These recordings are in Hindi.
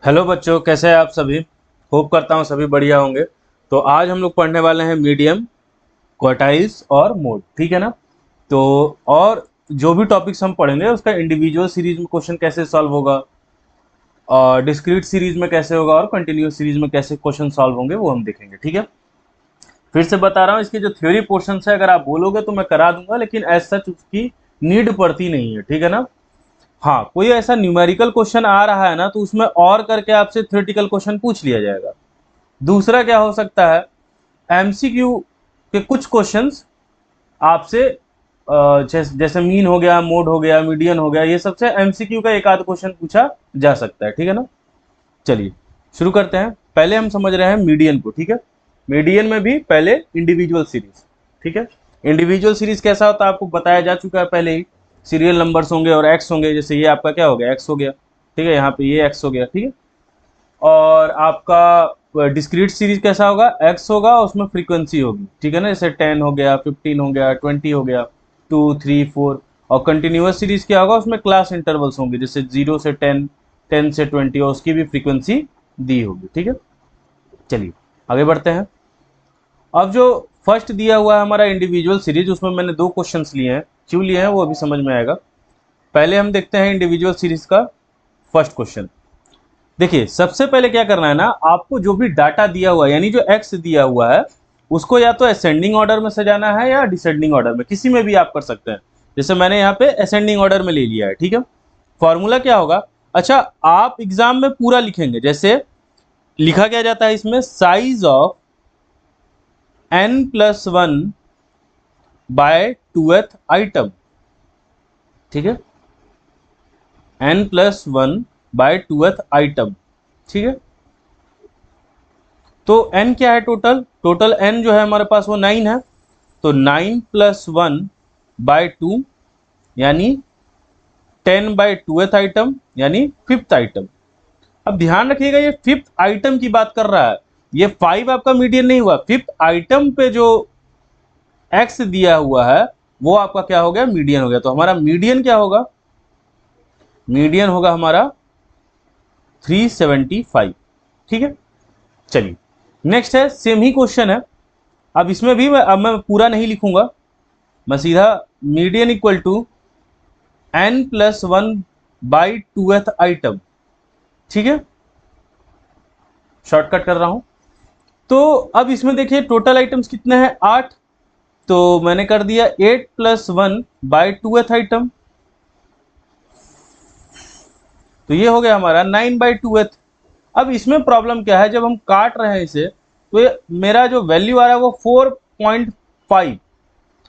हेलो बच्चों, कैसे हैं आप सभी। होप करता हूँ सभी बढ़िया होंगे। तो आज हम लोग पढ़ने वाले हैं मीडियम, क्वार्टाइल्स और मोड, ठीक है ना। तो और जो भी टॉपिक्स हम पढ़ेंगे उसका इंडिविजुअल सीरीज में क्वेश्चन कैसे सॉल्व होगा, और डिस्क्रीट सीरीज में कैसे होगा, और कंटिन्यूस सीरीज में कैसे क्वेश्चन सॉल्व होंगे वो हम देखेंगे, ठीक है। फिर से बता रहा हूँ, इसके जो थ्योरी पोर्शन है अगर आप बोलोगे तो मैं करा दूंगा, लेकिन एज सच उसकी नीड पड़ती नहीं है, ठीक है ना। हाँ, कोई ऐसा न्यूमेरिकल क्वेश्चन आ रहा है ना तो उसमें और करके आपसे थ्योरेटिकल क्वेश्चन पूछ लिया जाएगा। दूसरा क्या हो सकता है, एमसीक्यू के कुछ क्वेश्चंस आपसे जैसे मीन हो गया, मोड हो गया, मीडियन हो गया, ये सबसे एमसीक्यू का एक आध क्वेश्चन पूछा जा सकता है, ठीक है ना। चलिए शुरू करते हैं। पहले हम समझ रहे हैं मीडियन को, ठीक है। मीडियन में भी पहले इंडिविजुअल सीरीज, ठीक है। इंडिविजुअल सीरीज कैसा होता है आपको बताया जा चुका है पहले ही। सीरियल नंबर्स होंगे और एक्स होंगे, जैसे ये आपका क्या हो गया, एक्स हो गया, ठीक है। यहाँ पे ये एक्स हो गया, ठीक है। और आपका डिस्क्रीट सीरीज कैसा होगा, एक्स होगा, उसमें फ्रीक्वेंसी होगी, ठीक है ना। जैसे 10 हो गया, 15 हो गया, 20 हो गया, 2 3 4। और कंटिन्यूअस सीरीज क्या होगा, उसमें क्लास इंटरवल्स होंगे, जैसे 0 से 10, 10 से 20, और उसकी भी फ्रीक्वेंसी दी होगी, ठीक है। चलिए आगे बढ़ते हैं। अब जो फर्स्ट दिया हुआ है हमारा इंडिविजुअल सीरीज, उसमें मैंने दो क्वेश्चंस लिए हैं। क्यों लिए हैं वो अभी समझ में आएगा। पहले हम देखते हैं इंडिविजुअल सीरीज का फर्स्ट क्वेश्चन। देखिए सबसे पहले क्या करना है ना, आपको जो भी डाटा दिया हुआ है, यानी जो एक्स दिया हुआ है, उसको या तो असेंडिंग ऑर्डर में सजाना है या डिसेंडिंग ऑर्डर में, किसी में भी आप कर सकते हैं। जैसे मैंने यहाँ पे असेंडिंग ऑर्डर में ले लिया है, ठीक है। फॉर्मूला क्या होगा, अच्छा आप एग्जाम में पूरा लिखेंगे। जैसे लिखा क्या जाता है इसमें, साइज ऑफ n+1 बाय टूथ आइटम, ठीक है। n+1 बाय टूथ आइटम, ठीक है। तो n क्या है, टोटल टोटल n जो है हमारे पास वो 9 है। तो 9+1/2 यानी 10/2th आइटम, यानी फिफ्थ आइटम। अब ध्यान रखिएगा, ये फिफ्थ आइटम की बात कर रहा है। ये 5 आपका मीडियन नहीं हुआ, फिफ्थ आइटम पे जो x दिया हुआ है वो आपका क्या हो गया, मीडियन हो गया। तो हमारा मीडियन क्या होगा, मीडियन होगा हमारा 375, ठीक है। चलिए नेक्स्ट है, सेम ही क्वेश्चन है। अब इसमें भी अब मैं पूरा नहीं लिखूंगा, मैं सीधा median equal to n+1/2th item, ठीक है, शॉर्टकट कर रहा हूं। तो अब इसमें देखिए टोटल आइटम्स कितने हैं, 8। तो मैंने कर दिया 8+1/2th आइटम, तो ये हो गया हमारा 9/2th। अब इसमें प्रॉब्लम क्या है, जब हम काट रहे हैं इसे तो ये मेरा जो वैल्यू आ रहा है वो 4.5।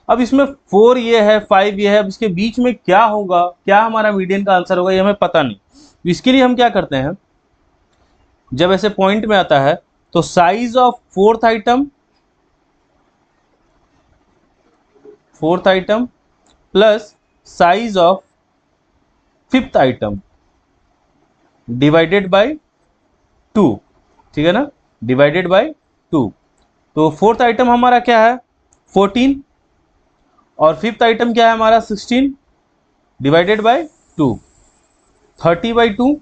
अब इसमें 4 ये है, 5 ये है, अब इसके बीच में क्या होगा, क्या हमारा मीडियन का आंसर होगा, ये हमें पता नहीं। तो इसके लिए हम क्या करते हैं, जब ऐसे पॉइंट में आता है तो size of fourth item plus size of fifth item divided by 2, ठीक है ना, डिवाइडेड बाय 2। तो फोर्थ आइटम हमारा क्या है, 14, और फिफ्थ आइटम क्या है हमारा 16 डिवाइडेड बाय 2, 30/2,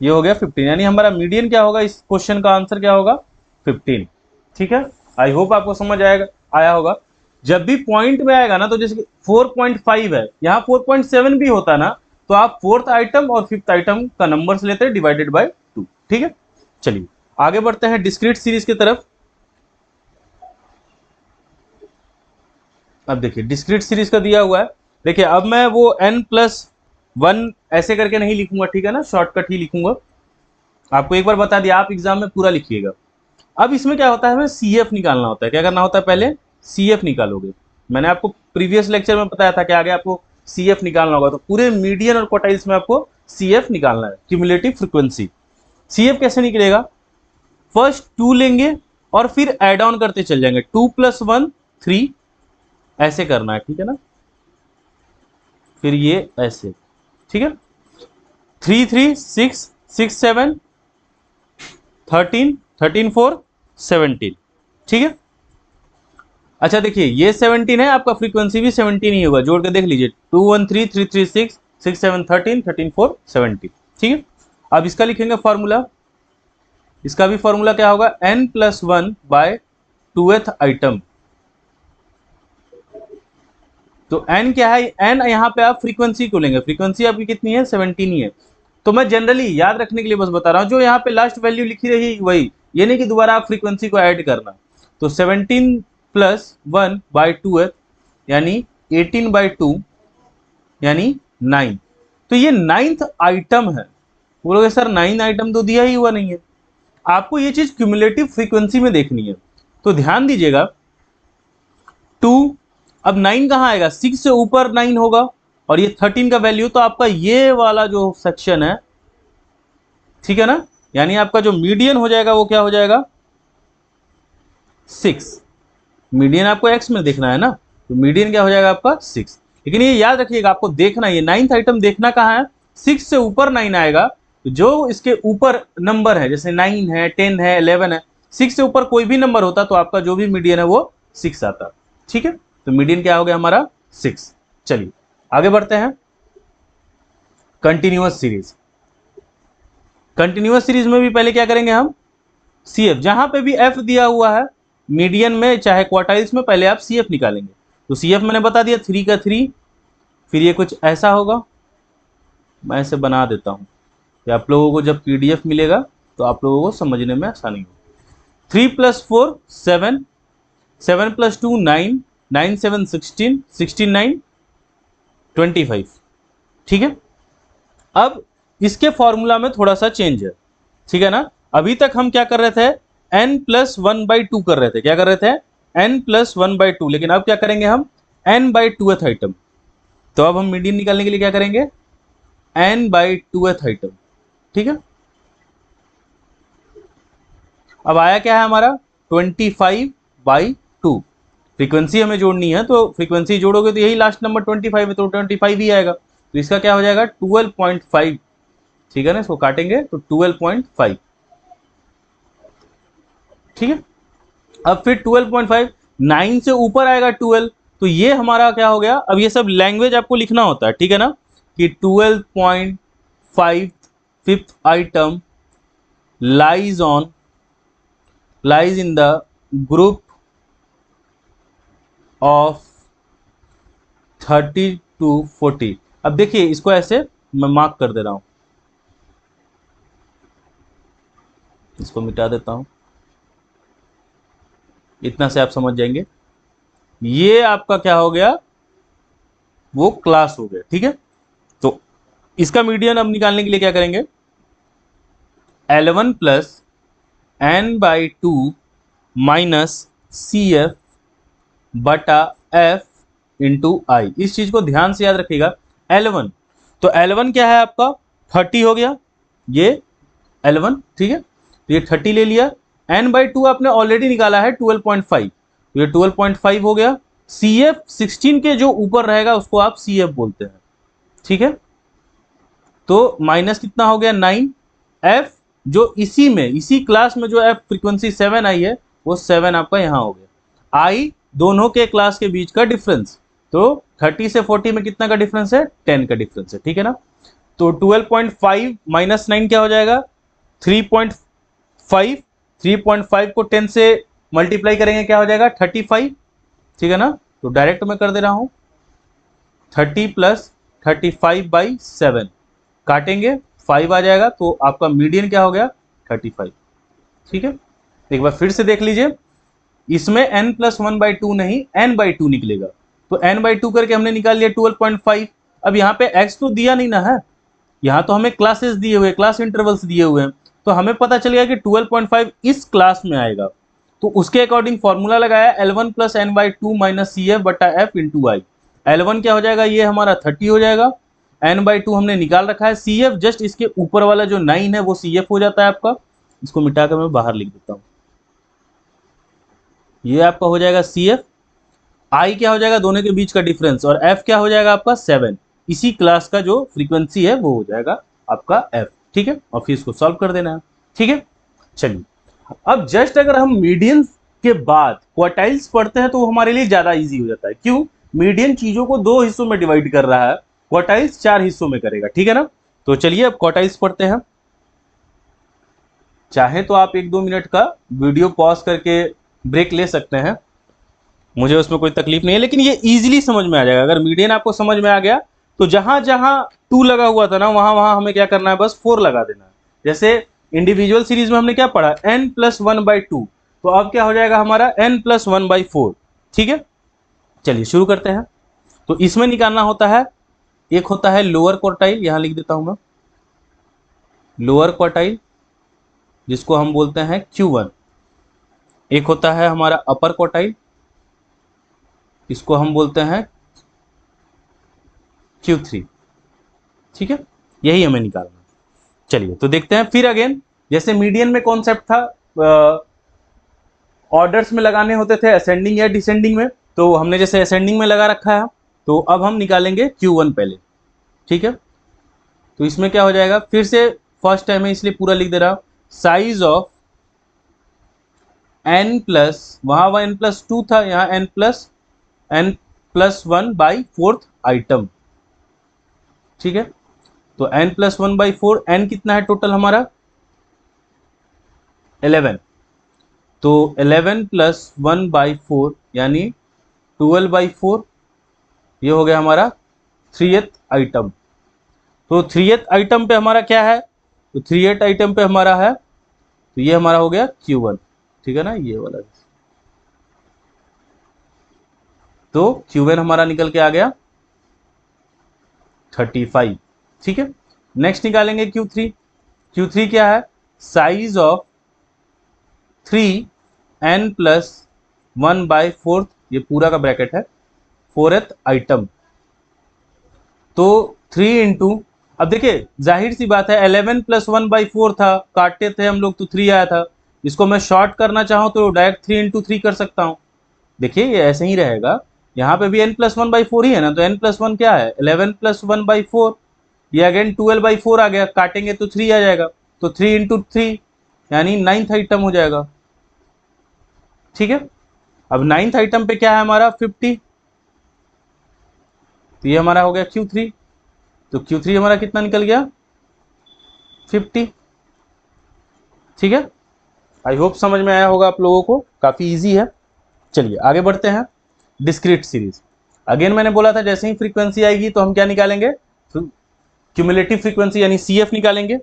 ये हो गया 15। यानी हमारा मीडियन क्या होगा, इस क्वेश्चन का आंसर क्या होगा, 15, ठीक है। आई होप आपको समझ आया होगा। जब भी पॉइंट में आएगा ना, तो जैसे 4.5 है, यहाँ 4.7 भी होता ना, तो आप फोर्थ आइटम और फिफ्थ आइटम का नंबर्स लेते हैं डिवाइडेड बाय 2, ठीक है। चलिए आगे बढ़ते हैं डिस्क्रीट सीरीज की तरफ। अब देखिए डिस्क्रीट सीरीज का दिया हुआ है। देखिए अब मैं वो n+1 ऐसे करके नहीं लिखूंगा, ठीक है ना, शॉर्टकट ही लिखूंगा। आपको एक बार बता दिया, आप एग्जाम में पूरा लिखिएगा। अब इसमें क्या होता है, हमें CF निकालना होता है। क्या करना होता है, पहले CF निकालोगे। मैंने आपको प्रीवियस लेक्चर में बताया था कि आगे आपको CF निकालना होगा। तो पूरे मीडियन और क्वार्टाइल्स में आपको CF निकालना है, क्यूमुलेटिव फ्रीक्वेंसी। CF कैसे निकलेगा, फर्स्ट 2 लेंगे और फिर एड ऑन करते चल जाएंगे, 2+1 3, ऐसे करना है, ठीक है ना। फिर ये ऐसे, ठीक है, 3 3 6 6 7 13 13 4 17, ठीक है। अच्छा देखिए ये 17 है, आपका फ्रीक्वेंसी भी 17 ही होगा, जोड़ के देख लीजिए, 2 1 3 3 3 6 6 7 13 13 4 17, ठीक है। अब इसका लिखेंगे फॉर्मूला, इसका भी फॉर्मूला क्या होगा, n+1/2th आइटम। तो n क्या है, n यहाँ पे आप फ्रीक्वेंसी को लेंगे, फ्रीक्वेंसी आपकी कितनी है, 17 ही है। तो मैं जनरली याद रखने के लिए बस बता रहा हूँ, जो यहाँ पे लास्ट वैल्यू लिखी रही वही, ये नहीं कि दोबारा आप फ्रीक्वेंसी को ऐड करना। तो 17 + 1/2th यानी 18/2 यानी 9। तो ये 9th आइटम है। बोलोगे सर 9 आइटम तो दिया ही हुआ नहीं है। आपको ये चीज क्यूमुलेटिव फ्रीक्वेंसी में देखनी है। तो ध्यान दीजिएगा 2, अब 9 कहाँ आएगा, 6 से ऊपर 9 होगा, और ये 13 का वैल्यू, तो आपका ये वाला जो सेक्शन है, ठीक है ना, यानी आपका जो मीडियन हो जाएगा वो क्या हो जाएगा, 6। मीडियन आपको एक्स में देखना है ना, तो मीडियन क्या हो जाएगा आपका 6। लेकिन ये याद रखिएगा, आपको देखना ये 9th आइटम देखना कहाँ है, 6 से ऊपर 9 आएगा, तो जो इसके ऊपर नंबर है, जैसे 9 है, 10 है, 11 है, 6 से ऊपर कोई भी नंबर होता तो आपका जो भी मीडियन है वो 6 आता। ठीक है, तो मीडियन क्या हो गया हमारा 6। चलिए आगे बढ़ते हैं। कंटिन्यूअस सीरीज, कंटिन्यूअस सीरीज में भी पहले क्या करेंगे हम, CF, जहां पे भी F दिया हुआ है मीडियन में चाहे क्वार्टाइल्स में, पहले आप CF निकालेंगे। तो CF मैंने बता दिया 3 का 3, फिर ये कुछ ऐसा होगा, मैं इसे बना देता हूं, आप लोगों को जब PDF मिलेगा तो आप लोगों को समझने में आसानी होगी। 3 + 4 7, 7 + 2 9, 9 7 16, 16 9 25। ठीक है, अब इसके फॉर्मूला में थोड़ा सा चेंज है, ठीक है ना। अभी तक हम क्या कर रहे थे, n+1/2 कर रहे थे, क्या कर रहे थे, n+1/2, लेकिन अब क्या करेंगे हम, n/2th आइटम। तो अब हम मीडियन निकालने के लिए क्या करेंगे, n/2th आइटम। ठीक है, अब आया क्या है हमारा 25/2। फ्रीक्वेंसी हमें जोड़नी है, तो फ्रीक्वेंसी जोड़ोगे तो यही लास्ट नंबर 25 है, तो 25 ही आएगा। तो इसका क्या हो जाएगा 12.5। ठीक है ना, इसको काटेंगे तो 12.5। ठीक है, अब फिर 12.5, 9 से ऊपर आएगा 12, तो ये हमारा क्या हो गया। अब ये सब लैंग्वेज आपको लिखना होता है, ठीक है ना, कि 12.5 5th item lies in the group of 30 to 40। अब देखिए इसको ऐसे मैं मार्क कर दे रहा हूं, इसको मिटा देता हूं, इतना से आप समझ जाएंगे। ये आपका क्या हो गया, वो क्लास हो गया। ठीक है, तो इसका मीडियन अब निकालने के लिए क्या करेंगे, 11 + n/2 - CF बटा F × I। इस चीज को ध्यान से याद रखिएगा। 11, तो 11 क्या है आपका 30 हो गया, ये 11। ठीक है, तो ये 30 ले लिया, n/2 आपने ऑलरेडी निकाला है 12.5, तो ये 12.5 हो गया। CF 16 के जो ऊपर रहेगा उसको आप CF बोलते हैं। ठीक है, तो माइनस कितना हो गया 9। F जो इसी क्लास में जो F फ्रीक्वेंसी 7 आई है, वो 7 आपका यहां हो गया। I दोनों के क्लास के बीच का डिफरेंस, तो 30 से 40 में कितना का डिफरेंस है, 10 का डिफरेंस है। ठीक है ना, तो 12.5 - 9 क्या हो जाएगा 3.5। 3.5 को 10 से मल्टीप्लाई करेंगे क्या हो जाएगा 35। ठीक है ना, तो डायरेक्ट मैं कर दे रहा हूं 30 + 35/7, काटेंगे 5 आ जाएगा, तो आपका मीडियन क्या हो गया 35। ठीक है, एक बार फिर से देख लीजिए, इसमें n+1/2 नहीं n/2 निकलेगा, तो n/2 करके हमने निकाल लिया 12.5। अब यहाँ पे x तो दिया नहीं ना है, यहाँ तो हमें क्लासेस दिए हुए, क्लास इंटरवल्स दिए हुए हैं, तो हमें पता चल गया कि 12.5 इस क्लास में आएगा, तो उसके अकॉर्डिंग फॉर्मूला लगाया L1 + n/2 - CF बटा F × I। L1 क्या हो जाएगा, ये हमारा 30 हो जाएगा, n/2 हमने निकाल रखा है, CF जस्ट इसके ऊपर वाला जो 9 है वो CF हो जाता है आपका। इसको मिटाकर मैं बाहर लिख देता हूं, ये आपका हो जाएगा CF। I क्या हो जाएगा दोनों के बीच का डिफरेंस, और F क्या हो जाएगा आपका 7। इसी क्लास का जो फ्रीक्वेंसी है वो हो जाएगा आपका F। ठीक है, और फिर इसको सॉल्व कर देना है। ठीक है, चलिए अब जस्ट अगर हम मीडियन के बाद क्वार्टाइल्स पढ़ते हैं तो वो हमारे लिए ज्यादा इजी हो जाता है। क्यों, मीडियन चीजों को 2 हिस्सों में डिवाइड कर रहा है, क्वार्टाइल्स 4 हिस्सों में करेगा। ठीक है ना, तो चलिए अब क्वार्टाइल्स पढ़ते हैं। चाहे तो आप 1-2 मिनट का वीडियो पॉज करके ब्रेक ले सकते हैं, मुझे उसमें कोई तकलीफ नहीं है, लेकिन ये इजीली समझ में आ जाएगा। अगर मीडियन आपको समझ में आ गया तो जहां जहां 2 लगा हुआ था ना, वहां वहां हमें क्या करना है, बस 4 लगा देना है। जैसे इंडिविजुअल सीरीज में हमने क्या पढ़ा, n+1/2, तो अब क्या हो जाएगा हमारा n+1/4। ठीक है, चलिए शुरू करते हैं। तो इसमें निकालना होता है, एक होता है लोअर क्वार्टाइल, यहां लिख देता हूं मैं, लोअर क्वार्टाइल जिसको हम बोलते हैं Q1। एक होता है हमारा अपर क्वार्टाइल, इसको हम बोलते हैं Q3। ठीक है, यही हमें निकालना है। चलिए तो देखते हैं फिर अगेन, जैसे मीडियन में कॉन्सेप्ट था, ऑर्डर्स में लगाने होते थे असेंडिंग या डिसेंडिंग में, तो हमने जैसे असेंडिंग में लगा रखा है, तो अब हम निकालेंगे Q1 पहले। ठीक है, तो इसमें क्या हो जाएगा, फिर से फर्स्ट टाइम है इसलिए पूरा लिख दे रहा हूं, साइज ऑफ n प्लस, वहां n+2 था, यहाँ n+1/4 आइटम। ठीक है, तो n+1/4, n कितना है टोटल हमारा 11, तो 11+1/4 यानी 12/4, ये हो गया हमारा 3th आइटम। तो 3th आइटम पे हमारा क्या है, तो 3th आइटम पे हमारा है, तो ये हमारा हो गया Q1। ठीक है ना, ये वाला, तो Q1 हमारा निकल के आ गया 35। ठीक है, नेक्स्ट निकालेंगे Q3। Q3 क्या है, साइज ऑफ 3n+1/4, ये पूरा का ब्रैकेट है, 4th आइटम। तो 3 इंटू, अब देखिए जाहिर सी बात है 11+1/4 था, काटते थे हम लोग तो 3 आया था, इसको मैं शॉर्ट करना चाहूँ तो डायरेक्ट 3 × 3 कर सकता हूँ। देखिए ये ऐसे ही रहेगा, यहाँ पे भी n+1/4 ही है ना, तो n+1 क्या है 11+1/4, ये अगेन 12/4 आ गया, काटेंगे तो 3 आ जाएगा, तो 3 × 3 यानी 9th आइटम हो जाएगा। ठीक है, अब 9th आइटम पे क्या है हमारा 50, तो ये हमारा हो गया Q3, तो Q3 हमारा कितना निकल गया 50। ठीक है, आई होप समझ में आया होगा आप लोगों को, काफी इजी है। चलिए आगे बढ़ते हैं, डिस्क्रीट सीरीज। अगेन मैंने बोला था जैसे ही फ्रीक्वेंसी आएगी तो हम क्या निकालेंगे, क्यूमुलेटिव फ्रीक्वेंसी यानी CF निकालेंगे।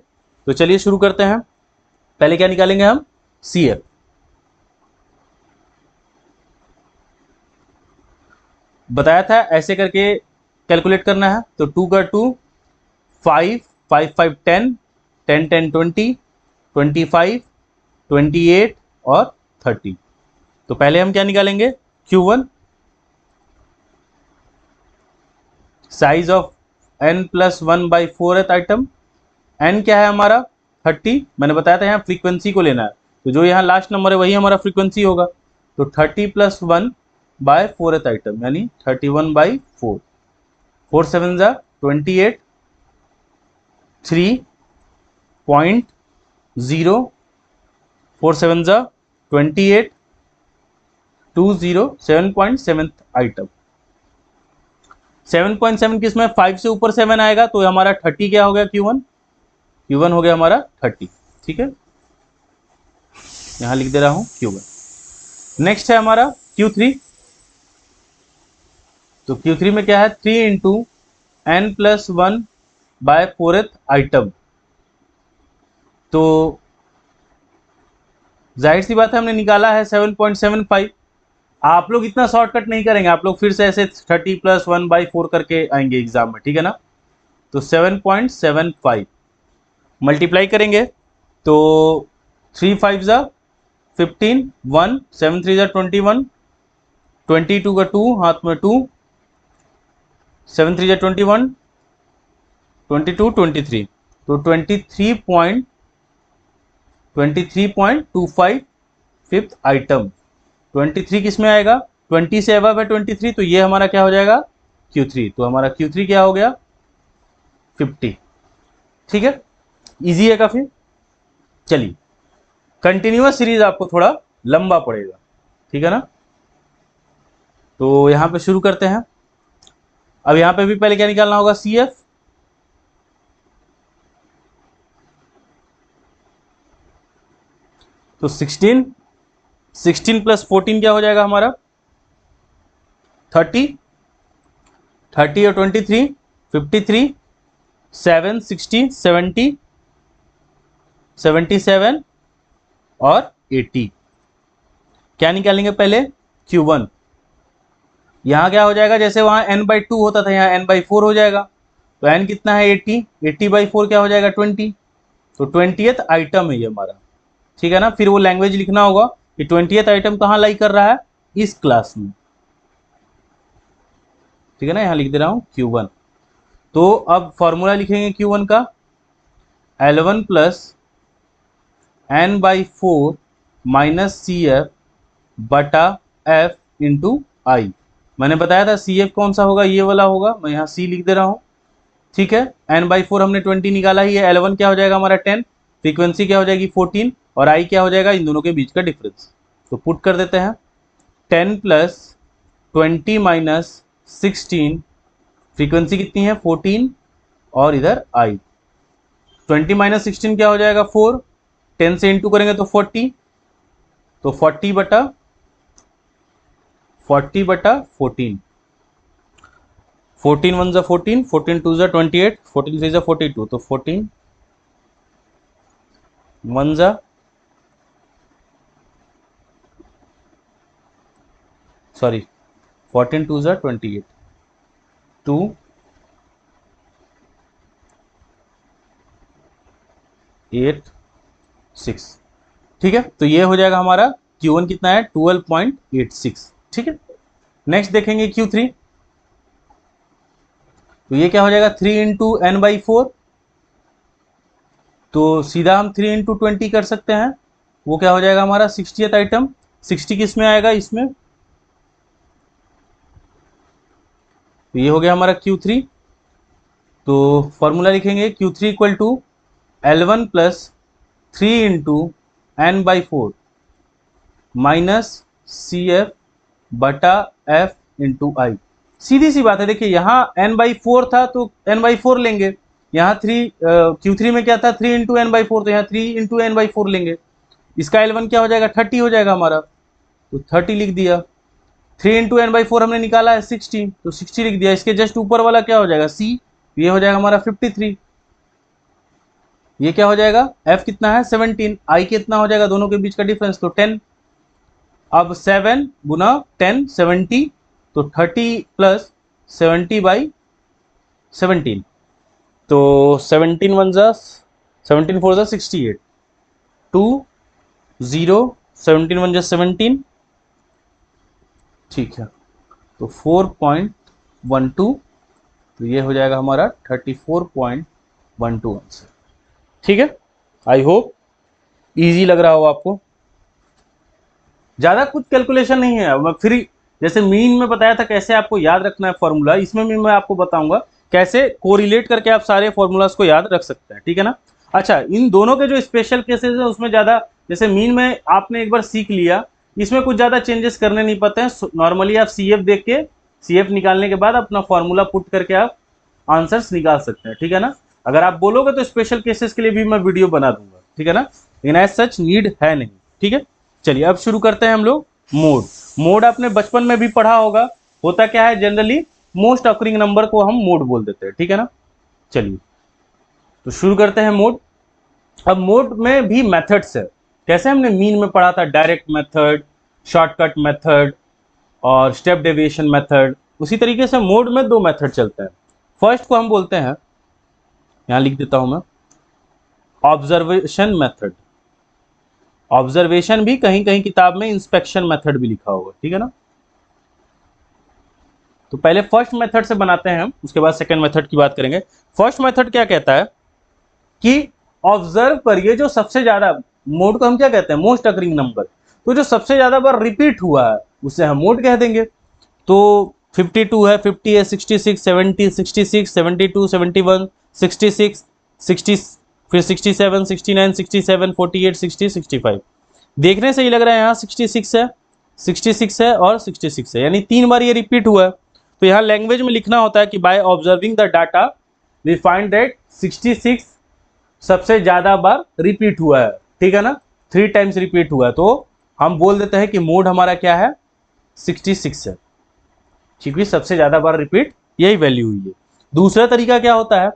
तो चलिए शुरू करते हैं, पहले क्या निकालेंगे हम, CF। बताया था ऐसे करके कैलकुलेट करना है, तो 2 का 2, 5, 5, 5, 10, 10, 10, 20, 25, 28 और 30। तो पहले हम क्या निकालेंगे, Q1, size of n+1/4th item, n क्या है हमारा 30, मैंने बताया था यहाँ फ्रीक्वेंसी को लेना है, तो जो यहाँ लास्ट नंबर है वही हमारा फ्रीक्वेंसी होगा, तो 30+1/4th आइटम यानी 31/4, 4 7 जा 28, 3.0, 4 7 जा 28, 20, 7.7 आइटम। 7.7 किसमें 5 से ऊपर 7 आएगा तो हमारा 30 क्या हो गया Q1, Q1 हो गया हमारा 30। ठीक है, यहां लिख दे रहा हूं Q1। नेक्स्ट है हमारा Q3, तो Q3 में क्या है 3 × n+1/4th आइटम। तो जाहिर सी बात है हमने निकाला है 7.75, आप लोग इतना शॉर्टकट नहीं करेंगे, आप लोग फिर से ऐसे 30+1/4 करके आएंगे एग्जाम में। ठीक है ना, तो 7.75 मल्टीप्लाई करेंगे, तो 3 5 जा 15, 1 7 3 जा 21, 22 का 2 हाथ में 2, 7 3 जा 21, 22, 23, तो 23.25 फिफ्थ आइटम। 23 किस में आएगा, 20 से अबव है 23, तो ये हमारा क्या हो जाएगा Q3, तो हमारा Q3 क्या हो गया 50। ठीक है, इजी है काफी। चलिए कंटिन्यूअस सीरीज आपको थोड़ा लंबा पड़ेगा, ठीक है ना, तो यहां पे शुरू करते हैं। अब यहां पे भी पहले क्या निकालना होगा, CF। तो 16, 16 प्लस 14 क्या हो जाएगा हमारा 30, 30 और 23 53, 7 60 70 77 और 80। क्या निकालेंगे पहले Q1। यहाँ क्या हो जाएगा, जैसे वहाँ n/2 होता था यहाँ n/4 हो जाएगा। तो n कितना है 80, 80/4 क्या हो जाएगा 20। तो 20th आइटम है ये हमारा, ठीक है ना। फिर वो लैंग्वेज लिखना होगा कि 20th आइटम कहाँ लाई कर रहा है, इस क्लास में, ठीक है ना। यहाँ लिख दे रहा हूँ Q1। तो अब फॉर्मूला लिखेंगे Q1 का L1 plus n/4 minus CF बटा F इंटू आई। मैंने बताया था CF कौन सा होगा, ये वाला होगा, मैं यहाँ C लिख दे रहा हूँ, ठीक है। n/4 हमने 20 निकाला ही है, L1 क्या हो जाएगा हमारा 10, फ्रीक्वेंसी क्या हो जाएगी 14 और I क्या हो जाएगा इन दोनों के बीच का डिफरेंस। तो पुट कर देते हैं 10 प्लस 20 माइनस 16, फ्रीक्वेंसी कितनी है 14 और इधर I। 20 माइनस 16 क्या हो जाएगा 4, 10 से इंटू करेंगे तो 40, तो 40 बटा 14, 14 1 जा 14, 14 2 जा 28, 14 3 जा 42, तो 14 1 जा सॉरी 14 2 जा 28, 2 8 6, ठीक है। तो ये हो जाएगा हमारा Q1 कितना है 12.86, ठीक है। नेक्स्ट देखेंगे Q3। तो ये क्या हो जाएगा 3 इंटू n/4, तो सीधा हम 3 इंटू 20 कर सकते हैं। वो क्या हो जाएगा हमारा 60th आइटम, 60 किस में आएगा इसमें, तो ये हो गया हमारा Q3। तो फॉर्मूला लिखेंगे Q3 equal to L1 plus 3 into n/4 minus CF बटा F इंटू आई। सीधी सी बात है, देखिए यहाँ n/4 था तो n/4 लेंगे, यहाँ Q3 में क्या था 3 इंटू n/4, तो यहाँ 3 इंटू n/4 लेंगे। इसका L1 क्या हो जाएगा 30 हो जाएगा हमारा, तो 30 लिख दिया। 3 इंटू n/4 हमने निकाला है 60, तो 60 लिख दिया। इसके जस्ट ऊपर वाला क्या हो जाएगा C, ये हो जाएगा हमारा 53। ये क्या हो जाएगा F कितना है 17, I कितना हो जाएगा दोनों के बीच का डिफरेंस, तो 10। अब 7 गुना 10 70, तो 30 प्लस 70/17, तो 17 1 जा 17 4 जा 68, 2 0 17 1 जा 17, ठीक है। तो 4.12, तो ये हो जाएगा हमारा 34.12 आंसर, ठीक है। आई होप इजी लग रहा हो आपको, ज्यादा कुछ कैलकुलेशन नहीं है। मैं फिर जैसे मीन में बताया था कैसे आपको याद रखना है फॉर्मूला, इसमें भी मैं आपको बताऊंगा कैसे कोरिलेट करके आप सारे फॉर्मूलाज को याद रख सकते हैं, ठीक है ना। अच्छा, इन दोनों के जो स्पेशल केसेस है उसमें ज्यादा, जैसे मीन में आपने एक बार सीख लिया, इसमें कुछ ज्यादा चेंजेस करने नहीं पड़ते हैं। नॉर्मली आप CF देख के, CF निकालने के बाद अपना फॉर्मूला पुट करके आप आंसर्स निकाल सकते हैं, ठीक है ना। अगर आप बोलोगे तो स्पेशल केसेस के लिए भी मैं वीडियो बना दूंगा, ठीक है ना, लेकिन एज सच नीड है नहीं, ठीक है। चलिए अब शुरू करते हैं हम लोग मोड। मोड आपने बचपन में भी पढ़ा होगा, होता क्या है जनरली मोस्ट अकरिंग नंबर को हम मोड बोल देते हैं, ठीक है ना। चलिए तो शुरू करते हैं मोड। अब मोड में भी मेथड्स है, कैसे हमने मीन में पढ़ा था डायरेक्ट मेथड, शॉर्टकट मेथड और स्टेप डेविएशन मेथड, उसी तरीके से मोड में दो मेथड चलते हैं। फर्स्ट को हम बोलते हैं, यहां लिख देता हूं मैं, ऑब्जर्वेशन मेथड। ऑब्जर्वेशन भी कहीं कहीं किताब में इंस्पेक्शन मेथड भी लिखा होगा, ठीक है ना। तो पहले फर्स्ट मेथड से बनाते हैं हम, उसके बाद सेकंड मेथड की बात करेंगे। फर्स्ट मेथड क्या कहता है कि ऑब्जर्व करिए जो सबसे ज्यादा, मोड को हम क्या कहते हैं मोस्ट अकरिंग नंबर, तो जो सबसे ज्यादा बार रिपीट हुआ है उसे हम मोड कह देंगे। तो 52 है, 50 है, 66 70 66 72 71 66 60, फिर 67 69 67 48 60 65। देखने से ही लग रहा है यहाँ 66 है, 66 है और 66 है, यानी 3 बार ये रिपीट हुआ है। तो यहाँ लैंग्वेज में लिखना होता है कि by observing the data we find that 66 सबसे ज्यादा बार रिपीट हुआ है, ठीक है ना। 3 टाइम्स रिपीट हुआ है, तो हम बोल देते हैं कि मोड हमारा क्या है, 66 है, क्योंकि सबसे ज्यादा बार रिपीट यही वैल्यू हुई है। दूसरा तरीका क्या होता है,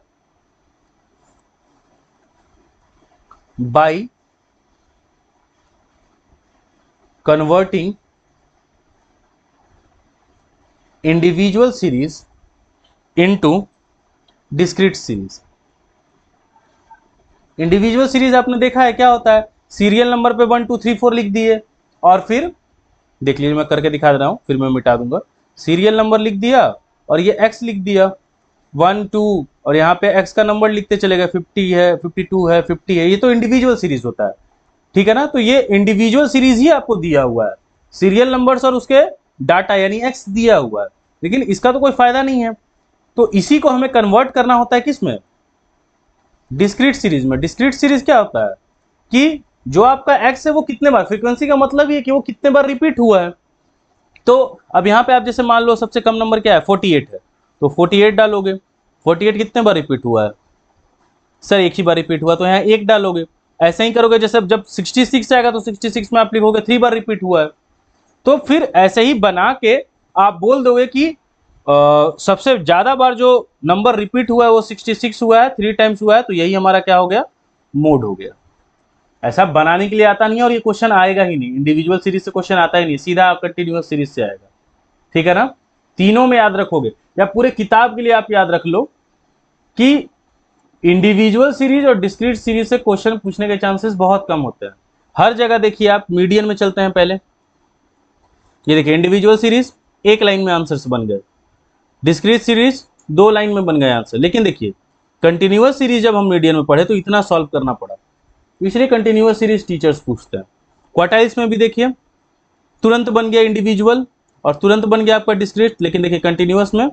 by converting individual series into discrete series. Individual series आपने देखा है क्या होता है, सीरियल नंबर पे 1 2 3 4 लिख दिए, और फिर देख लीजिए मैं करके दिखा दे रहा हूं, फिर मैं मिटा दूंगा। सीरियल नंबर लिख दिया और ये x लिख दिया 1 2, और यहाँ पे x का नंबर लिखते चले गए, 50 है, 52 है, 50 है। ये तो इंडिविजुअल सीरीज होता है, ठीक है ना। तो ये इंडिविजुअल सीरीज ही आपको दिया हुआ है, सीरियल नंबर्स और उसके डाटा यानी x दिया हुआ है, लेकिन इसका तो कोई फायदा नहीं है। तो इसी को हमें कन्वर्ट करना होता है किसमें, डिस्क्रीट सीरीज में। डिस्क्रीट सीरीज क्या होता है कि जो आपका x है वो कितने बार, फ्रीक्वेंसी का मतलब ये कि वो कितने बार रिपीट हुआ है। तो अब यहाँ पे आप जैसे मान लो सबसे कम नंबर क्या है, 48 है, तो 48 डालोगे। 48 कितने बार रिपीट हुआ है, सर एक ही बार रिपीट हुआ, तो यहाँ 1 डालोगे। ऐसे ही करोगे, जैसे जब 66 आएगा तो 66 में आप लिखोगे 3 बार रिपीट हुआ है। तो फिर ऐसे ही बना के आप बोल दोगे कि सबसे ज्यादा बार जो नंबर रिपीट हुआ है वो 66 हुआ है, 3 टाइम्स हुआ है, तो यही हमारा क्या हो गया, मोड हो गया। ऐसा बनाने के लिए आता नहीं है, और ये क्वेश्चन आएगा ही नहीं, इंडिविजुअल सीरीज से क्वेश्चन आता ही नहीं, सीधा आप कंटिन्यूअस सीरीज से आएगा, ठीक है ना। तीनों में याद रखोगे, या पूरे किताब के लिए आप याद रख लो कि इंडिविजुअल सीरीज और डिस्क्रीट सीरीज से क्वेश्चन पूछने के चांसेस बहुत कम होते हैं। हर जगह देखिए, आप मीडियन में चलते हैं पहले, ये देखिए इंडिविजुअल सीरीज 1 लाइन में आंसर्स बन गए, डिस्क्रीट सीरीज 2 लाइन में बन गए आंसर। लेकिन देखिए कंटिन्यूअस सीरीज जब हम मीडियन में पढ़े तो इतना सॉल्व करना पड़ा, इसलिए कंटिन्यूअस सीरीज टीचर्स पूछते हैं। क्वार्टाइल्स में भी देखिए तुरंत बन गया इंडिविजुअल और तुरंत बन गया आपका डिस्क्रीट, लेकिन देखिए कंटिन्यूअस में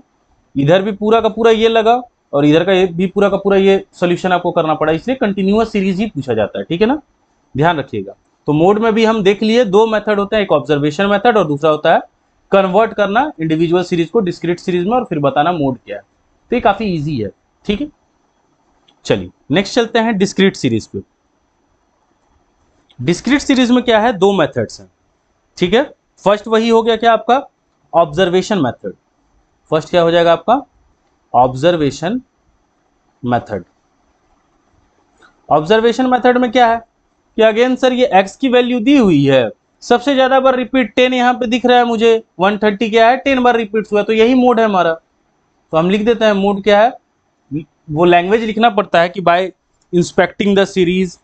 इधर भी पूरा का पूरा ये लगा और इधर का भी पूरा का पूरा ये सोल्यूशन आपको करना पड़ा, इसलिए कंटिन्यूअस सीरीज ही पूछा जाता है, ठीक है ना, ध्यान रखिएगा। तो मोड में भी हम देख लिए 2 मेथड होते हैं, एक ऑब्जर्वेशन मेथड और दूसरा होता है कन्वर्ट करना इंडिविजुअल सीरीज को डिस्क्रीट सीरीज में और फिर बताना मोड क्या है। तो ये काफी ईजी है, ठीक है। चलिए नेक्स्ट चलते हैं डिस्क्रीट सीरीज पे। डिस्क्रीट सीरीज में क्या है, 2 मेथड्स हैं, ठीक है। फर्स्ट वही हो गया क्या आपका ऑब्जर्वेशन मेथड, फर्स्ट क्या हो जाएगा आपका ऑब्जर्वेशन मेथड। ऑब्जर्वेशन मेथड में क्या है कि अगेन सर ये x की वैल्यू दी हुई है, सबसे ज्यादा बार रिपीट 10 यहाँ पे दिख रहा है मुझे, 130 क्या है 10 बार रिपीट हुआ, तो यही मोड है हमारा। तो हम लिख देते हैं मोड क्या है, वो लैंग्वेज लिखना पड़ता है कि बाय इंस्पेक्टिंग द सीरीज,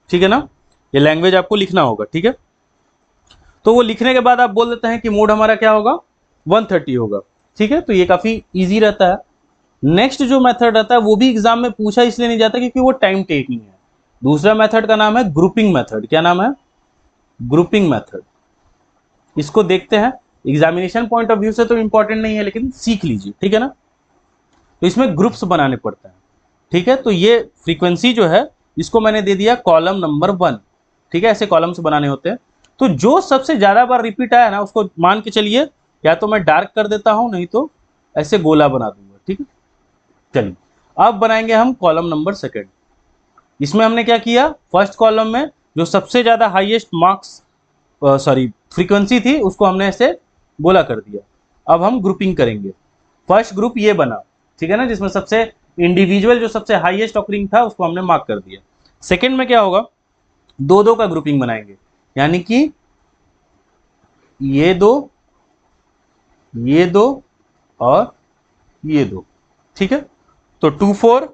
ठीक है ना, ये लैंग्वेज आपको लिखना होगा, ठीक है। तो वो लिखने के बाद आप बोल देते हैं कि मोड हमारा क्या होगा 130 होगा, ठीक है। तो ये काफी इजी रहता है। नेक्स्ट जो मेथड रहता है वो भी एग्जाम में पूछा इसलिए नहीं जाता क्योंकि वो टाइम टेकिंग है। दूसरा मेथड का नाम है ग्रुपिंग मेथड। क्या नाम है, ग्रुपिंग मेथड। इसको देखते हैं, एग्जामिनेशन पॉइंट ऑफ व्यू से तो इंपॉर्टेंट नहीं है लेकिन सीख लीजिए, ठीक है ना। तो इसमें ग्रुप्स बनाने पड़ते हैं, ठीक है। तो ये फ्रीक्वेंसी जो है इसको मैंने दे दिया कॉलम नंबर 1, ठीक है, ऐसे कॉलम्स बनाने होते हैं। तो जो सबसे ज्यादा बार रिपीट आया ना उसको मान के चलिए, या तो मैं डार्क कर देता हूं नहीं तो ऐसे गोला बना दूंगा, ठीक है। चलिए अब बनाएंगे हम कॉलम नंबर 2। इसमें हमने क्या किया, फर्स्ट कॉलम में जो सबसे ज्यादा हाईएस्ट मार्क्स फ्रीक्वेंसी थी उसको हमने ऐसे गोला कर दिया। अब हम ग्रुपिंग करेंगे। फर्स्ट ग्रुप ये बना, ठीक है ना, जिसमें सबसे इंडिविजुअल जो सबसे हाईएस्ट ऑकरिंग था उसको हमने मार्क कर दिया। सेकंड में क्या होगा, 2-2 का ग्रुपिंग बनाएंगे, यानी कि ये 2, ये 2 और ये 2, ठीक है। तो 2 4,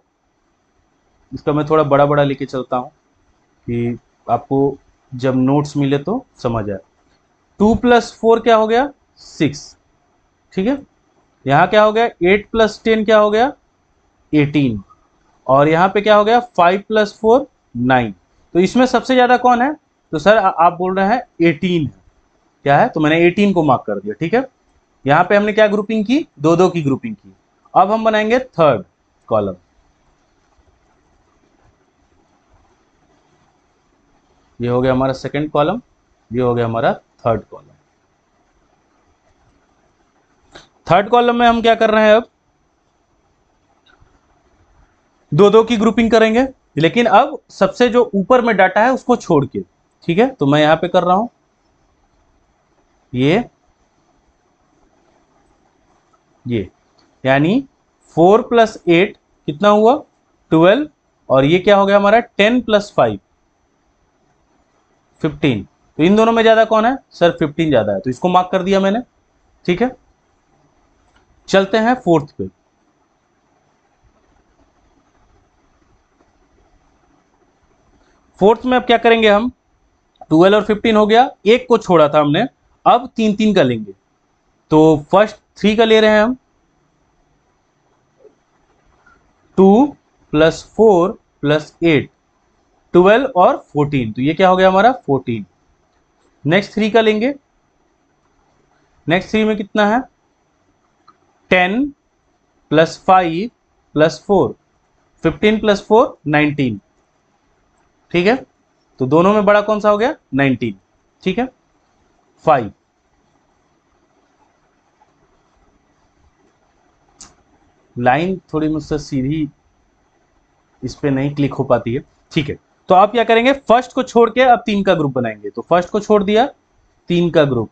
इसका मैं थोड़ा बड़ा बड़ा लेके चलता हूं कि आपको जब नोट्स मिले तो समझ आए। 2 + 4 क्या हो गया 6, ठीक है। यहाँ क्या हो गया 8 + 10 क्या हो गया 18, और यहाँ पे क्या हो गया 5 + 4 9। तो इसमें सबसे ज्यादा कौन है, तो सर आप बोल रहे हैं 18 है, क्या है, तो मैंने 18 को मार्क कर दिया, ठीक है। यहाँ पे हमने क्या ग्रुपिंग की, 2-2 की ग्रुपिंग की। अब हम बनाएंगे थर्ड कॉलम। ये हो गया हमारा सेकंड कॉलम, ये हो गया हमारा थर्ड कॉलम। थर्ड कॉलम में हम क्या कर रहे हैं, अब 2-2 की ग्रुपिंग करेंगे, लेकिन अब सबसे जो ऊपर में डाटा है उसको छोड़ के, ठीक है, तो मैं यहाँ पे कर रहा हूँ ये यानी 4 + 8 कितना हुआ 12, और ये क्या हो गया हमारा 10 + 5 15। तो इन दोनों में ज्यादा कौन है सर 15 ज्यादा है, तो इसको मार्क कर दिया मैंने। ठीक है, चलते हैं फोर्थ पे। फोर्थ में अब क्या करेंगे हम, 12 और 15 हो गया, एक को छोड़ा था हमने, अब 3 3 का लेंगे। तो फर्स्ट 3 का ले रहे हैं हम, 2 + 4 + 8 12 और 14, तो ये क्या हो गया हमारा 14। नेक्स्ट 3 का लेंगे, नेक्स्ट 3 में कितना है 10 + 5 + 4 15 + 4 19। ठीक है, तो दोनों में बड़ा कौन सा हो गया 19। ठीक है, 5। लाइन थोड़ी मुझसे सीधी इस पे नहीं क्लिक हो पाती है। ठीक है, तो आप क्या करेंगे फर्स्ट को छोड़ के अब 3 का ग्रुप बनाएंगे, तो फर्स्ट को छोड़ दिया 3 का ग्रुप,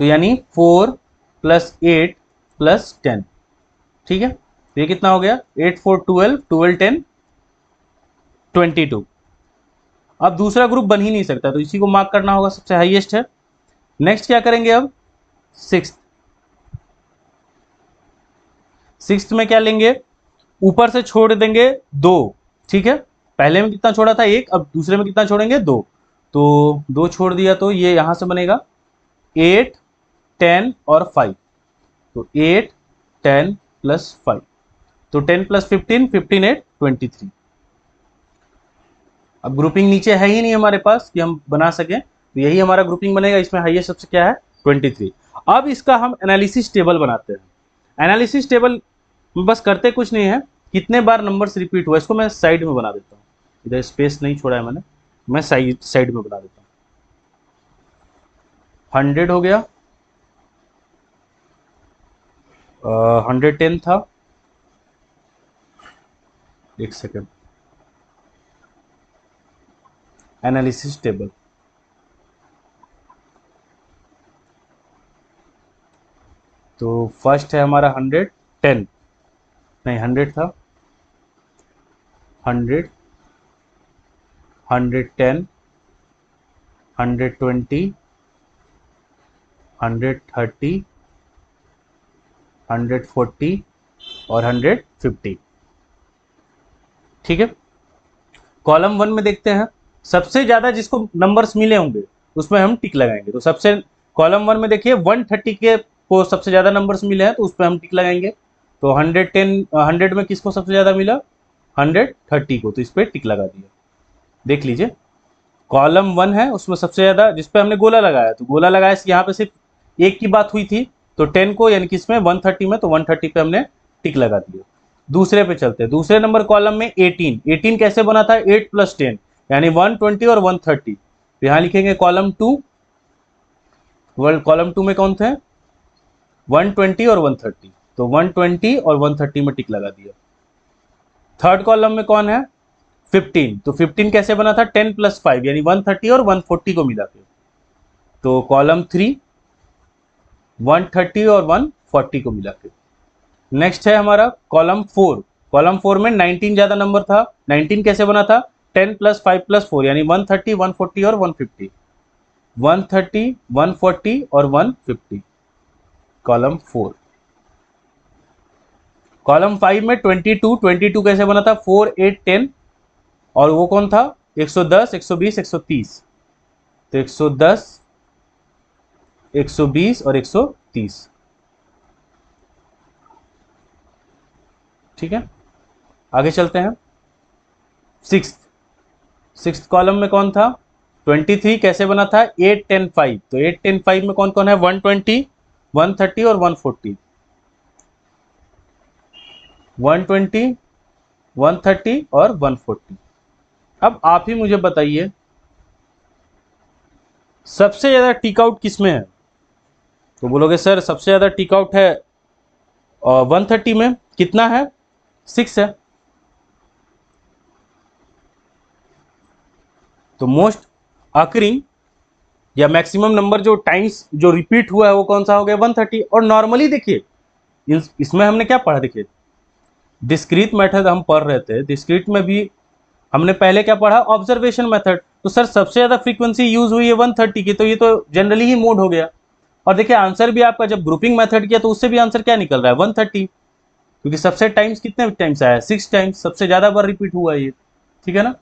तो यानी 4 + 8 + 10। ठीक है, तो ये कितना हो गया 8 4 12 12 10 22। अब दूसरा ग्रुप बन ही नहीं सकता, तो इसी को मार्क करना होगा, सबसे हाईएस्ट है। नेक्स्ट क्या करेंगे अब सिक्स, सिक्स में क्या लेंगे, ऊपर से छोड़ देंगे 2। ठीक है, पहले में कितना छोड़ा था 1, अब दूसरे में कितना छोड़ेंगे 2, तो 2 छोड़ दिया, तो ये यहां से बनेगा 8 10 और 5, तो 8 10 + 5, तो 10 + 15 15 8 23। अब ग्रुपिंग नीचे है ही नहीं हमारे पास कि हम बना सकें, तो यही हमारा ग्रुपिंग बनेगा। इसमें हाईएस्ट सबसे क्या है 23। अब इसका हम एनालिसिस टेबल बनाते हैं। एनालिसिस टेबल बस करते कुछ नहीं है, कितने बार नंबर्स रिपीट हुआ, इसको मैं साइड में बना देता हूँ, इधर स्पेस नहीं छोड़ा है मैंने, मैं साइड में बना देता हूँ। 100 हो गया, 110 था, एक सेकेंड, एनालिसिस टेबल, तो फर्स्ट है हमारा 110, नहीं 100 था, 100 110 120 130 140 और 150। ठीक है, कॉलम 1 में देखते हैं, सबसे ज्यादा जिसको नंबर्स मिले होंगे उसमें हम टिक लगाएंगे। तो सबसे कॉलम 1 में देखिए 130 के को सबसे ज्यादा नंबर्स मिले हैं, तो उस पर हम टिक लगाएंगे। तो 110 100 में किसको सबसे ज्यादा मिला 130 को, तो इस पर टिक लगा दिया। देख लीजिए कॉलम 1 है, उसमें सबसे ज्यादा जिस पे हमने गोला लगाया, तो गोला लगाया यहाँ पे सिर्फ एक की बात हुई थी, तो 10 को यानी कि इसमें 130 में, तो 130 पे हमने टिक लगा दिया। दूसरे पे चलते हैं, दूसरे नंबर कॉलम में 18, 18 कैसे बना था 8 + 10 यानी 120 और 130, तो यहाँ लिखेंगे कॉलम 2, वर्ल्ड कॉलम 2 में कौन थे 120 और 130, तो 120 और 130 में टिक लगा दिया। थर्ड कॉलम में कौन है 15, तो 15 कैसे बना था 10 + 5 यानी 130 और 140 को मिला के, तो कॉलम 3 130 और 140 को मिला के। नेक्स्ट है हमारा कॉलम 4, कॉलम 4 में 19 ज्यादा नंबर था, 19 कैसे बना था 10 + 5 + 4 यानी 130 140 और 150, 130 140 और 150, कॉलम 4। कॉलम 5 में 22, 22 कैसे बना था 4 8 10, और वो कौन था 110 120 130, तो 110 120 और 130। ठीक है, आगे चलते हैं। सिक्स, सिक्स कॉलम में कौन था 23 कैसे बना था 8 10 5, तो 8 10 5 में कौन कौन है 120 130 और 140, 120 130 और 140। अब आप ही मुझे बताइए सबसे ज्यादा टिक आउट किस में है, तो बोलोगे सर सबसे ज्यादा टिक आउट है 130 में, कितना है 6 है, तो मोस्ट अकरिंग या मैक्सिमम नंबर जो टाइम्स जो रिपीट हुआ है वो कौन सा हो गया 130। और नॉर्मली देखिए इसमें हमने क्या पढ़ा, देखिए डिस्क्रीट मेथड हम पढ़ रहे थे, डिस्क्रीट में भी हमने पहले क्या पढ़ा ऑब्जर्वेशन मेथड। तो सर सबसे ज्यादा फ्रीक्वेंसी यूज हुई है 130 की, तो ये तो जनरली ही मोड हो गया। और देखिए आंसर भी आपका जब ग्रुपिंग मेथड किया तो उससे भी आंसर क्या निकल रहा है 130, क्योंकि सबसे टाइम्स कितने टाइम्स आया 6 टाइम्स, सबसे ज्यादा बार रिपीट हुआ ये, ठीक है ना।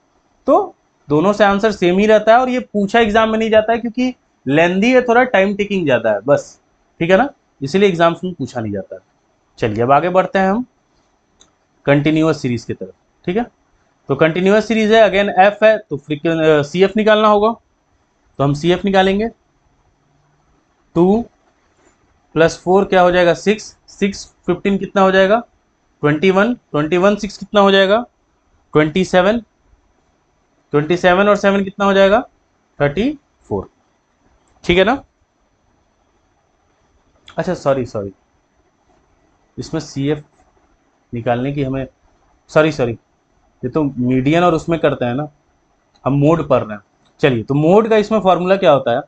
तो दोनों से आंसर सेम ही रहता है और ये पूछा एग्जाम में नहीं जाता है क्योंकि लेंदी है, थोड़ा टाइम टेकिंग ज्यादा है बस, ठीक है ना, इसीलिए एग्जाम्स में पूछा नहीं जाता है। चलिए अब आगे बढ़ते हैं हम कंटिन्यूअस सीरीज की तरफ, ठीक है। तो कंटिन्यूअस सीरीज है, अगेन एफ है तो सी एफ निकालना होगा, तो हम सी एफ निकालेंगे। 2 + 4 क्या हो जाएगा 6, 6 15 कितना हो जाएगा 21, 21 6 कितना हो जाएगा 27, 27 और 7 कितना हो जाएगा 34, ठीक है ना। अच्छा सॉरी सॉरी, इसमें सी एफ निकालने की हमें सॉरी सॉरी, ये तो मीडियन और उसमें करते हैं ना, हम मोड पढ़ रहे हैं। चलिए तो मोड का इसमें फॉर्मूला क्या होता है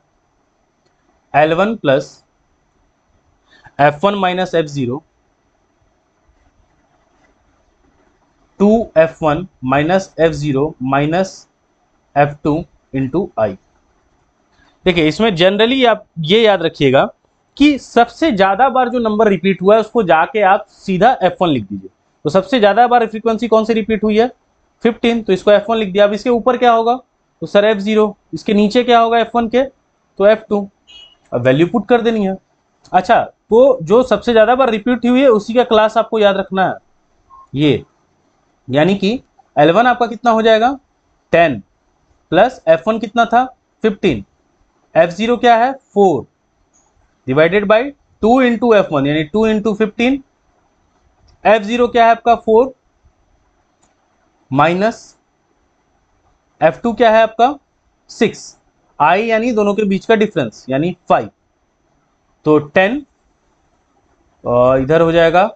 L1 + F1 - F0 2F1 - F0 - F2 × I। देखिए इसमें जनरली आप ये याद रखिएगा कि सबसे ज्यादा बार जो नंबर रिपीट हुआ है उसको जाके आप सीधा F1 लिख दीजिए। तो सबसे ज्यादा बार फ्रीक्वेंसी कौन सी रिपीट हुई है 15, तो इसको F1 लिख दिया। अब इसके ऊपर क्या होगा तो सर F0, इसके नीचे क्या होगा F1 के तो F2, अब वैल्यू पुट कर देनी है। अच्छा तो जो सबसे ज्यादा बार रिपीट हुई है उसी का क्लास आपको याद रखना है ये, यानी कि L1 आपका कितना हो जाएगा 10 + F1 कितना था 15, F0 क्या है 4 डिवाइडेड बाई 2 × F1 यानी 2 × 15, F0 क्या है आपका 4 माइनस F2 क्या है आपका 6, I यानी दोनों के बीच का डिफरेंस यानी 5, तो 10 इधर हो जाएगा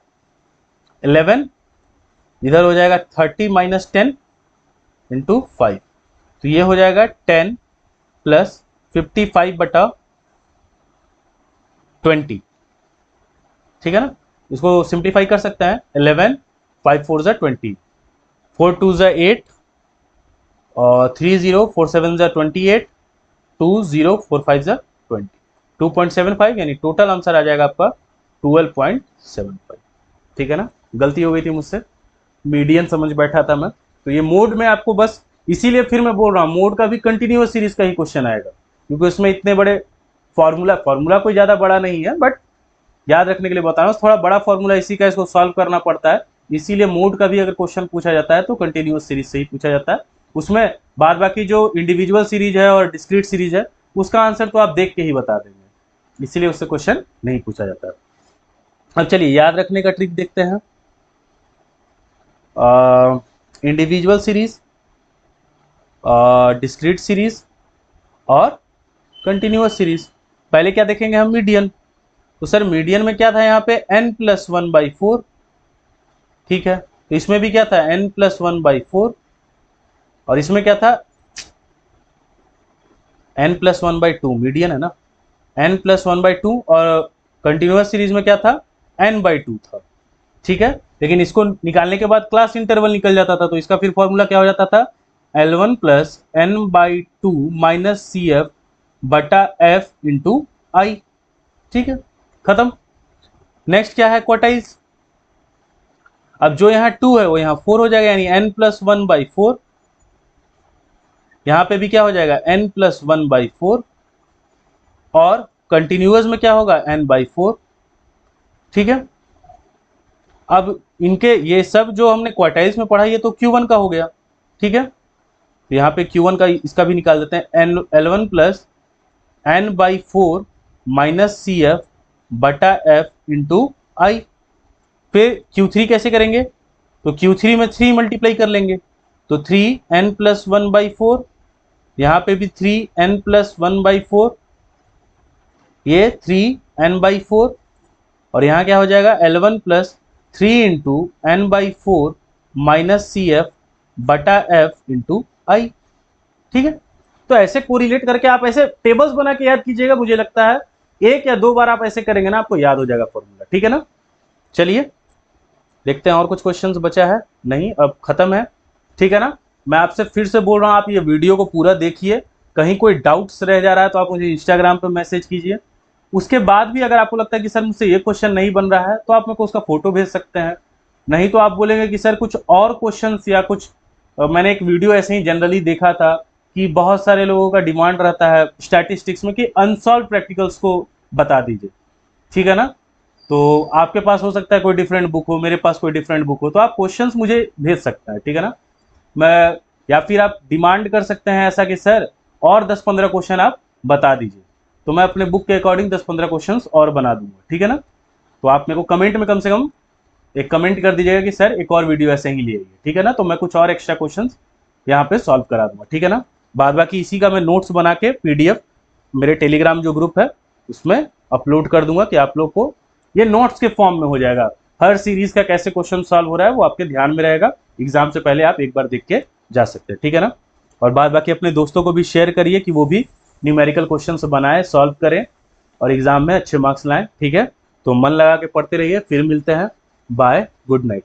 11, इधर हो जाएगा 30 - 10 × 5, तो ये हो जाएगा 10 + 55/20, ठीक है ना। इसको सिंप्लीफाई कर सकते हैं 11 5 4 = 20, 4 2 = 8 और 3 0 4 7 = 28, 2 0 4 5 = 20, 2.75 यानी टोटल आंसर आ जाएगा आपका 12.75, ठीक है ना। गलती हो गई थी मुझसे, मीडियन समझ बैठा था मैं, तो ये मोड में आपको बस इसीलिए फिर मैं बोल रहा हूँ मोड का भी कंटिन्यूअस सीरीज का ही क्वेश्चन आएगा, क्योंकि उसमें इतने बड़े फॉर्मूला कोई ज्यादा बड़ा नहीं है, बट याद रखने के लिए बता रहा हूँ थोड़ा बड़ा फॉर्मूला इसी का, इसको सॉल्व करना पड़ता है, इसीलिए मोड का भी अगर क्वेश्चन पूछा जाता है तो कंटिन्यूअस सीरीज से ही पूछा जाता है। उसमें बाद बाकी जो इंडिविजुअल सीरीज है और डिस्क्रीट सीरीज है उसका आंसर तो आप देख के ही बता देंगे, इसीलिए उससे क्वेश्चन नहीं पूछा जाता है। अब चलिए याद रखने का ट्रिक देखते हैं, इंडिविजुअल सीरीज, डिस्क्रीट सीरीज और कंटिन्यूअस सीरीज। पहले क्या देखेंगे हम मीडियन, तो सर मीडियन में क्या था यहाँ पे n + 1/4, ठीक है, तो इसमें भी क्या था n + 1/4 और इसमें क्या था n + 1/2, मीडियन है ना n + 1/2 और कंटिन्यूअस सीरीज में क्या था n/2 था, ठीक है। लेकिन इसको निकालने के बाद क्लास इंटरवल निकल जाता था, तो इसका फिर फॉर्मूला क्या हो जाता था L1 + n/2 - CF/F × I, ठीक है, खत्म। नेक्स्ट क्या है क्वार्टाइल्स, अब जो यहाँ 2 है वो यहाँ 4 हो जाएगा, यानी n + 1/4, यहाँ पे भी क्या हो जाएगा n + 1/4 और कंटिन्यूअस में क्या होगा n/4, ठीक है। अब इनके ये सब जो हमने क्वार्टाइल्स में पढ़ा ये तो Q1 का हो गया, ठीक है, तो यहाँ पे Q1 का इसका भी निकाल देते हैं L1 + n/4 - CF/F × I। फिर Q3 कैसे करेंगे, तो Q3 में 3 मल्टीप्लाई कर लेंगे, तो 3n + 1/4, यहाँ पे भी 3n + 1/4, ये 3n/4 और यहाँ क्या हो जाएगा L1 + 3 × n/4 - CF/F × I, ठीक है। तो ऐसे कोरिलेट करके आप ऐसे टेबल्स बना के याद कीजिएगा, मुझे लगता है 1 या 2 बार आप ऐसे करेंगे ना आपको याद हो जाएगा फॉर्मूला, ठीक है ना। चलिए देखते हैं और कुछ क्वेश्चंस बचा है, नहीं अब खत्म है, ठीक है ना। मैं आपसे फिर से बोल रहा हूँ, आप ये वीडियो को पूरा देखिए, कहीं कोई डाउट्स रह जा रहा है तो आप मुझे इंस्टाग्राम पे मैसेज कीजिए। उसके बाद भी अगर आपको लगता है कि सर मुझसे ये क्वेश्चन नहीं बन रहा है तो आप मेरे को उसका फोटो भेज सकते हैं, नहीं तो आप बोलेंगे कि सर कुछ और क्वेश्चंस या कुछ मैंने एक वीडियो ऐसे ही जनरली देखा था कि बहुत सारे लोगों का डिमांड रहता है स्टैटिस्टिक्स में कि अनसॉल्व प्रैक्टिकल्स को बता दीजिए, ठीक है ना। तो आपके पास हो सकता है कोई डिफरेंट बुक हो, मेरे पास कोई डिफरेंट बुक हो, तो आप क्वेश्चंस मुझे भेज सकते हैं, ठीक है ना। मैं या फिर आप डिमांड कर सकते हैं ऐसा कि सर और 10-15 क्वेश्चन आप बता दीजिए, तो मैं अपने बुक के अकॉर्डिंग 10-15 क्वेश्चंस और बना दूंगा, ठीक है ना। तो आप मेरे को कमेंट में कम से कम एक कमेंट कर दीजिएगा कि सर एक और वीडियो ऐसे ही ले आइए, ठीक है ना। तो मैं कुछ और एक्स्ट्रा क्वेश्चंस यहाँ पे सॉल्व करा दूंगा, ठीक है ना। बाद बाकी इसी का मैं नोट्स बना के पीडीएफ मेरे टेलीग्राम जो ग्रुप है उसमें अपलोड कर दूंगा कि आप लोग को ये नोट्स के फॉर्म में हो जाएगा। हर सीरीज का कैसे क्वेश्चन सॉल्व हो रहा है वो आपके ध्यान में रहेगा, एग्जाम से पहले आप एक बार देख के जा सकते हैं, ठीक है ना। और बाद बाकी अपने दोस्तों को भी शेयर करिए कि वो भी न्यूमेरिकल क्वेश्चन बनाए, सॉल्व करें और एग्जाम में अच्छे मार्क्स लाएं, ठीक है। तो मन लगा के पढ़ते रहिए, फिर मिलते हैं, बाय, गुड नाइट।